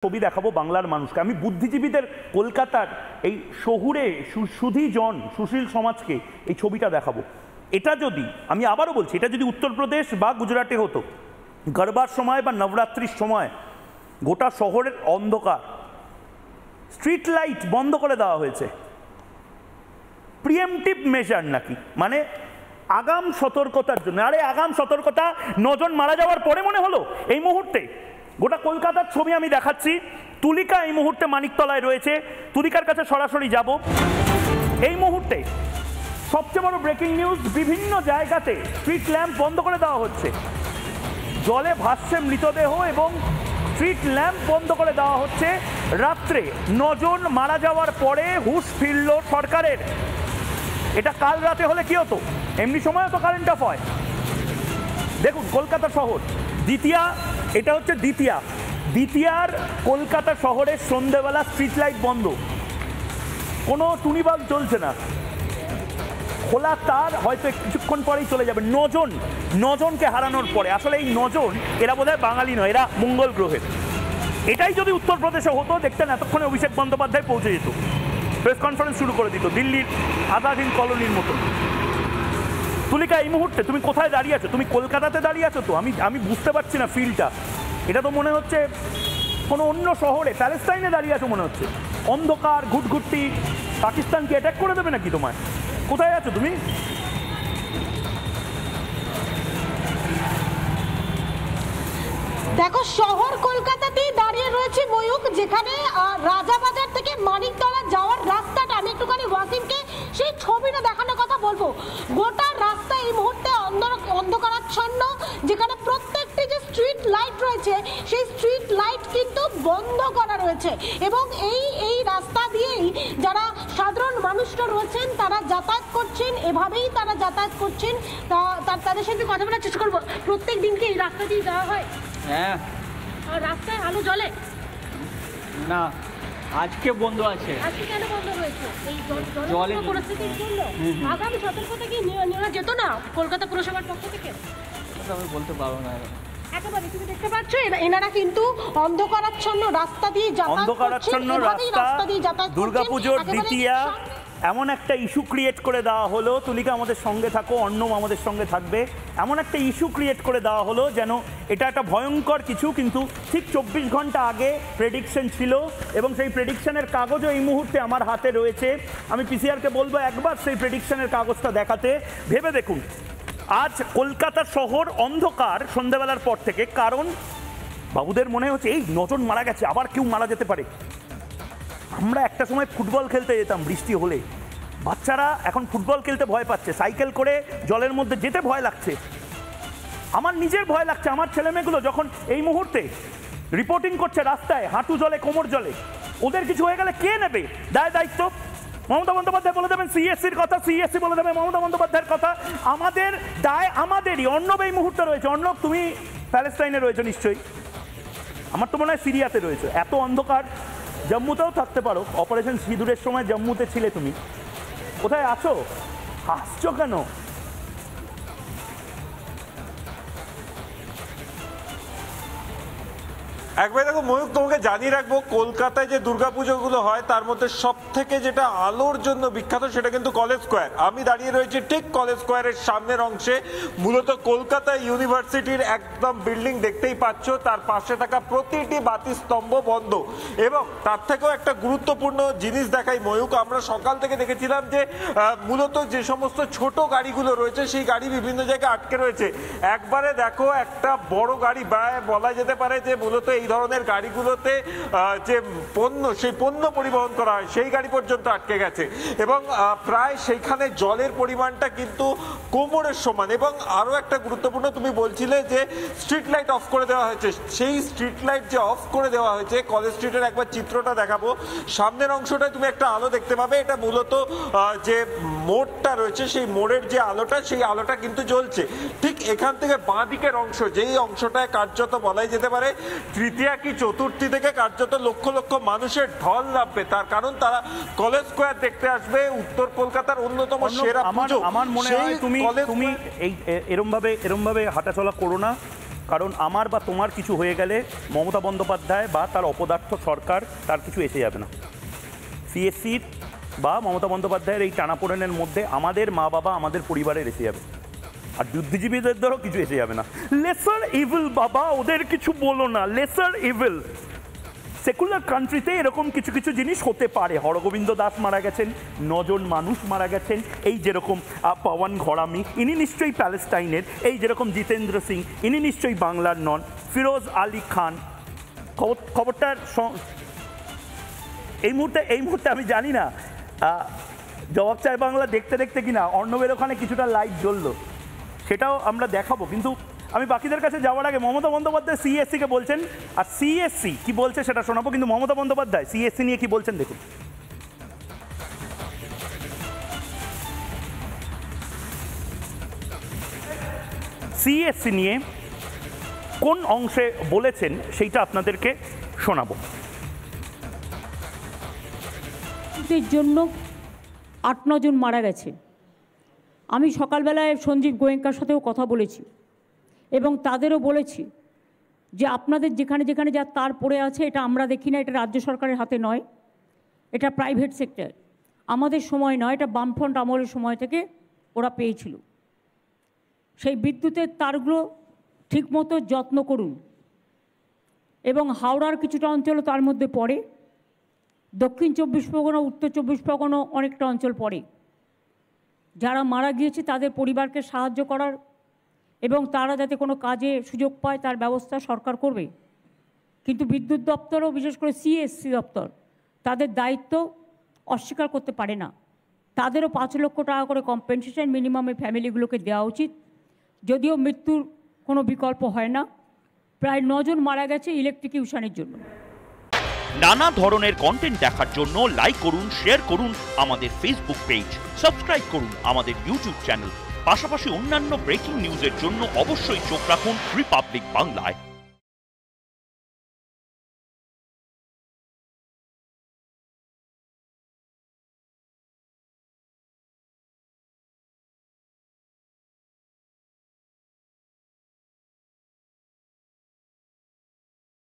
ছবি দেখাবো বাংলার মানুষকে। আমি বুদ্ধিজীবীদের কলকাতার এই শহুরে সুধী জন সুশীল সমাজকে এই ছবিটা দেখাবো। এটা যদি, আমি আবারও বলছি, এটা যদি উত্তরপ্রদেশ বা গুজরাটে হতো, গরবার সময় বা নবরাত্রির সময় গোটা শহরের অন্ধকার, স্ট্রিট লাইট বন্ধ করে দেওয়া হয়েছে, প্রিএমটিভ মেজার নাকি, মানে আগাম সতর্কতার জন্য। আরে আগাম সতর্কতা 9 জন মারা যাওয়ার পরে মনে হলো? এই মুহূর্তে গোটা কলকাতার ছবি আমি দেখাচ্ছি। তুলিকা এই মুহূর্তে মানিকতলায় রয়েছে, তুলিকার কাছে সরাসরি যাব। এই মুহূর্তে সবচেয়ে বড় ব্রেকিং নিউজ, বিভিন্ন জায়গাতে স্ট্রিট ল্যাম্প বন্ধ করে দেওয়া হচ্ছে, জলে ভাসছে মৃতদেহ এবং স্ট্রিট ল্যাম্প বন্ধ করে দেওয়া হচ্ছে। রাত্রে 9 জন মারা যাওয়ার পরে হুঁশ ফিরল সরকারের। এটা কাল রাতে হলে কি হতো? এমনি সময়ও তো কারেন্ট অফ হয়। দেখুন কলকাতা শহর দ্বিতীয়া, এটা হচ্ছে দ্বিতীয়ার কলকাতা শহরের সন্ধ্যেবেলা স্ট্রিট লাইট বন্ধ, কোনো টুনিবাল্ব চলছে না, খোলা তার, হয়তো কিছুক্ষণ পরেই চলে যাবে। 9 জনকে হারানোর পরে, আসলে এই 9 জন এরা বোধহয় বাঙালি নয়, এরা মঙ্গল গ্রহের। এটাই যদি উত্তরপ্রদেশে হতো, দেখতেন এতক্ষণে অভিষেক বন্দ্যোপাধ্যায় পৌঁছে যেত, প্রেস কনফারেন্স শুরু করে দিত দিল্লির আজাদ হিন্দ কলোনির মতো। তুলিকা এই মুহূর্তে তুমি কোথায় দাঁড়িয়ে আছো? তুমি কলকাতাতে দাঁড়িয়ে আছো তো? আমি বুঝতে পারছি না ফিলটা। এটা তো মনে হচ্ছে কোনো অন্য শহরে, প্যালেস্টাইনে দাঁড়িয়ে আছো মনে হচ্ছে। অন্ধকার, ঘুটঘুটি, পাকিস্তানকে অ্যাটাক করে দেবে নাকি তোমায়? কোথায় আছো তুমি? দেখো, শহর কলকাতাতেই দাঁড়িয়ে রয়েছে ময়ূক, যেখানে রাজাবাজার থেকে মানিকতলা যাওয়ার রাস্তাটা, আমি একটুখানি ওয়াসিমকে সেই ছবিটা দেখানোর কথা বলবো। গোটা রাস্তা এই মুহূর্তে অন্ধকারাচ্ছন্ন, যেখানে প্রত্যেকটি যে স্ট্রিট লাইট রয়েছে সেই স্ট্রিট লাইট কিন্তু বন্ধ করা রয়েছে, এবং এই রাস্তা দিয়েই যারা সাধারণ মানুষরা রয়েছেন তারা যাতায়াত করছেন, এভাবেই তারা যাতায়াত করছেন। তাদের সাথে কথা বলার চেষ্টা করবো। প্রত্যেক দিনকে এই রাস্তা দিয়ে যাওয়া হয়? হ্যাঁ। আর রাস্তায় আলো জ্বলে না, আজকে বন্ধ আছে। আজকে কেন বন্ধ হয়েছে? এই জলের পরিস্থিতির জন্য আগামী সতর্কতা কি নেওয়া যেত না কলকাতা পুরসভার পক্ষ থেকে? আমি বলতে পারবো না। একেবারে তুমি দেখতে পাচ্ছ এনারা কিন্তু অন্ধকারাচ্ছন্ন রাস্তা দিয়ে যাতায়াত করছেন, রাস্তা দিয়ে যাতায়াত করছেন। দুর্গাপুজোর দ্বিতীয়া এমন একটা ইস্যু ক্রিয়েট করে দেওয়া হলো, তুলিকা আমাদের সঙ্গে থাকো, অর্ণব আমাদের সঙ্গে থাকবে, এমন একটা ইস্যু ক্রিয়েট করে দেওয়া হলো যেন এটা একটা ভয়ঙ্কর কিছু, কিন্তু ঠিক 24 ঘন্টা আগে প্রেডিকশন ছিল, এবং সেই প্রেডিকশনের কাগজও এই মুহূর্তে আমার হাতে রয়েছে। আমি পিসিআরকে বলবো একবার সেই প্রেডিকশনের কাগজটা দেখাতে। ভেবে দেখুন, আজ কলকাতা শহর অন্ধকার সন্ধ্যাবেলার পর থেকে, কারণ বাবুদের মনে হচ্ছে এই 9 জন মারা গেছে, আবার কেউ মারা যেতে পারে। আমরা একটা সময় ফুটবল খেলতে যেতাম বৃষ্টি হলে, বাচ্চারা এখন ফুটবল খেলতে ভয় পাচ্ছে, সাইকেল করে জলের মধ্যে যেতে ভয় লাগছে। আমার নিজের ভয় লাগছে, আমার ছেলেমেয়েগুলো যখন এই মুহূর্তে রিপোর্টিং করছে রাস্তায়, হাঁটু জলে, কোমর জলে, ওদের কিছু হয়ে গেলে কে নেবে দায়িত্ব? মমতা বন্দ্যোপাধ্যায় বলে দেবেন সিএসসির কথা, সিএসসি বলে দেবে মমতা বন্দ্যোপাধ্যায়ের কথা। আমাদের দায় আমাদেরই। অর্ণব এই মুহূর্তে রয়েছে। অর্ণব, তুমি প্যালেস্টাইনে রয়েছে নিশ্চয়ই, আমার তো মনে হয় সিরিয়াতে রয়েছে। এত অন্ধকার, জম্মুতেও থাকতে পারো, অপারেশন সিঁদুরের সময় জম্মুতে ছিলে তুমি। কোথায় আছো? হাসছো কেন? একবার দেখো ময়ূক, তোমাকে জানিয়ে রাখবো, কলকাতায় যে দুর্গাপুজোগুলো হয় তার মধ্যে সব থেকে যেটা আলোর জন্য বিখ্যাত সেটা কিন্তু কলেজ স্কোয়ার। আমি দাঁড়িয়ে রয়েছি ঠিক কলেজ স্কোয়ারের সামনের অংশে। মূলত কলকাতা ইউনিভার্সিটির একদম বিল্ডিং দেখতেই পাচ্ছ, তার পাশে থাকা প্রতিটি বাতি স্তম্ভ বন্ধ। এবং তার থেকেও একটা গুরুত্বপূর্ণ জিনিস দেখাই ময়ূক, আমরা সকাল থেকে দেখেছিলাম যে মূলত যে সমস্ত ছোট গাড়িগুলো রয়েছে সেই গাড়ি বিভিন্ন জায়গায় আটকে রয়েছে। একবারে দেখো, একটা বড় গাড়ি, বলা যেতে পারে যে মূলত এই ধরনের গাড়িগুলোতে যে পণ্য, সেই পণ্য পরিবহন করা হয় সেই গাড়ি পর্যন্ত আটকে গেছে, এবং প্রায় সেইখানে জলের পরিমাণটা কিন্তু কোমরের সমান। এবং আরো একটা গুরুত্বপূর্ণ, তুমি বলছিলে যে স্ট্রিট লাইট অফ করে দেওয়া হয়েছে, সেই স্ট্রিট লাইট যে অফ করে দেওয়া হয়েছে, কলেজ স্ট্রিটের একবার চিত্রটা দেখাবো। সামনের অংশটায় তুমি একটা আলো দেখতে পাবে, এটা মূলত যে মোড়টা রয়েছে সেই মোড়ের যে আলোটা, সেই আলোটা কিন্তু জ্বলছে। ঠিক এখান থেকে বাঁ দিকের অংশ, যেই অংশটায় কার্যত বলাই যেতে পারে তৃতীয়া কি চতুর্থী থেকে কার্যত লক্ষ লক্ষ মানুষের ঢল নামবে, তার কারণ তারা কলেজ স্কোয়ার দেখতে আসবে। উত্তর কলকাতার অন্যতম সেরা পুজো। আমার মনে হয় তুমি এই এরম ভাবে হাঁটাচলা করো না, কারণ আমার বা তোমার কিছু হয়ে গেলে মমতা বন্দ্যোপাধ্যায় বা তার অপদার্থ সরকার তার কিছু এসে যাবে না। সিএসসির বা মমতা বন্দ্যোপাধ্যায়ের এই টানাপোড়েনের মধ্যে আমাদের মা বাবা আমাদের পরিবারের এসে যাবে, আর বুদ্ধিজীবীদেরও কিছু এসে যাবে না। লেসার ইভিল বাবা, ওদের কিছু বলো না, লেসার ইভিল। সেকুলার কান্ট্রিতে এরকম কিছু কিছু জিনিস হতে পারে। হরগোবিন্দ দাস মারা গেছেন, 9 জন মানুষ মারা গেছেন, এই যেরকম পবন ঘরামি ইনি নিশ্চয়ই প্যালেস্টাইনের, এই যেরকম জিতেন্দ্র সিং ইনি নিশ্চয়ই বাংলার নন, ফিরোজ আলী খান। খবরটার এই মুহূর্তে আমি জানি না জবাব চাই বাংলা দেখতে দেখতে কিনা অর্ণবের ওখানে কিছুটা লাইট জ্বললো, সেটাও আমরা দেখাবো। কিন্তু আমি বাকিদের কাছে যাওয়ার আগে মমতা বন্দ্যোপাধ্যায় সিএসসিকে বলছেন, আর সিএসসি কি বলছে সেটা শোনাবো। কিন্তু মমতা বন্দ্যোপাধ্যায় সিএসসি নিয়ে কি বলছেন দেখুন। সিএসসি নিয়ে কোন অংশে বলেছেন সেইটা আপনাদেরকে শোনাবো। জন্য 8-9 জন মারা গেছে। আমি সকালবেলায় সঞ্জীব গোয়েঙ্কার সাথেও কথা বলেছি এবং তাদেরও বলেছি যে আপনাদের যেখানে যেখানে যা তার পড়ে আছে এটা আমরা দেখি না, এটা রাজ্য সরকারের হাতে নয়, এটা প্রাইভেট সেক্টর, আমাদের সময় নয়, এটা বামফ্রন্ট আমলের সময় থেকে ওরা পেয়েছিল। সেই বিদ্যুতের তারগুলো ঠিকমতো যত্ন করুন। এবং হাওড়ার কিছুটা অঞ্চল তার মধ্যে পড়ে, দক্ষিণ 24 পরগনা, উত্তর 24 পরগনা অনেকটা অঞ্চল পড়ে। যারা মারা গিয়েছে তাদের পরিবারকে সাহায্য করার এবং তারা যাতে কোনো কাজে সুযোগ পায় তার ব্যবস্থা সরকার করবে। কিন্তু বিদ্যুৎ দপ্তরও, বিশেষ করে সিএসসি দপ্তর, তাদের দায়িত্ব অস্বীকার করতে পারে না। তাদেরও 5 লক্ষ টাকা করে কম্পেনসেশন মিনিমামে ফ্যামিলিগুলোকে দেওয়া উচিত। যদিও মৃত্যুর কোনো বিকল্প হয় না, প্রায় 9 জন মারা গেছে ইলেকট্রিকিউশনের জন্য। নানা ধরনের কন্টেন্ট দেখার জন্য লাইক করুন, শেয়ার করুন আমাদের ফেসবুক পেজ, সাবস্ক্রাইব করুন আমাদের ইউটিউব চ্যানেল। পাশাপাশি অন্যান্য ব্রেকিং নিউজের জন্য অবশ্যই চোখ রাখুন রিপাবলিক বাংলায়।